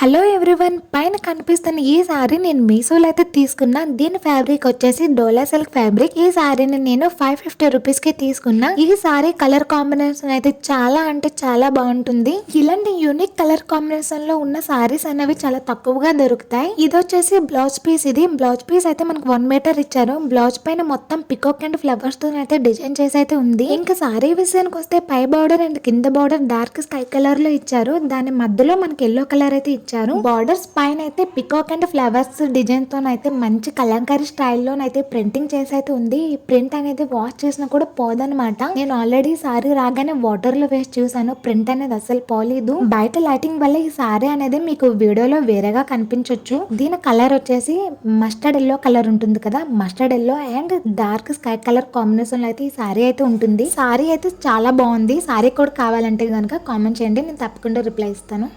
Hello everyone, పైన కనిపిస్తున్న ఈ సారీ నేను మీషోలో అయితే తీసుకున్నా. దీని ఫ్యాబ్రిక్ వచ్చేసి డోలా సిల్క్ ఫ్యాబ్రిక్. ఈ సారీని నేను 550 రూపీస్ కి తీసుకున్నా. ఈ సారీ కలర్ కాంబినేషన్ అయితే చాలా అంటే చాలా బాగుంటుంది. ఇలాంటి యూనిక్ కలర్ కాంబినేషన్ లో ఉన్న సారీస్ అనేవి చాలా తక్కువగా దొరుకుతాయి. ఇది వచ్చేసి బ్లౌజ్ పీస్. ఇది బ్లౌజ్ పీస్ అయితే మనకు 1 మీటర్ ఇచ్చారు. బ్లౌజ్ పైన మొత్తం పికాక్ అండ్ ఫ్లవర్స్ తో అయితే డిజైన్ చేసి అయితే ఉంది. ఇంకా సారీ విషయానికి వస్తే పై బార్డర్ అండ్ కింద బార్డర్ డార్క్ స్కై కలర్ లో ఇచ్చారు. దాని మధ్యలో మనకి ఎల్లో కలర్ అయితే ఇచ్చారు. బార్డర్స్ పైన అయితే పికాక్ అండ్ ఫ్లవర్స్ డిజైన్ తో అయితే మంచి కలంకారీ స్టైల్లో అయితే ప్రింటింగ్ చేసి అయితే ఉంది. ఈ ప్రింట్ అనేది వాష్ చేసినా కూడా పోదనమాట. నేను ఆల్రెడీ సారీ రాగానే వాటర్ లో వేసి చూసాను. ప్రింట్ అనేది అసలు పోలేదు. బయట లైటింగ్ వల్ల ఈ సారీ అనేది మీకు వీడియోలో వేరేగా కనిపించవచ్చు. దీని కలర్ వచ్చేసి మస్టర్డ్ ఎల్లో కలర్ ఉంటుంది కదా, mustard yellow and dark sky colour combination లో అయితే ఈ సారీ అయితే ఉంటుంది. సారీ అయితే చాలా బాగుంది. సారీ కూడా కావాలంటే కనుక కామెంట్ చేయండి, నేను తప్పకుండా రిప్లై ఇస్తాను.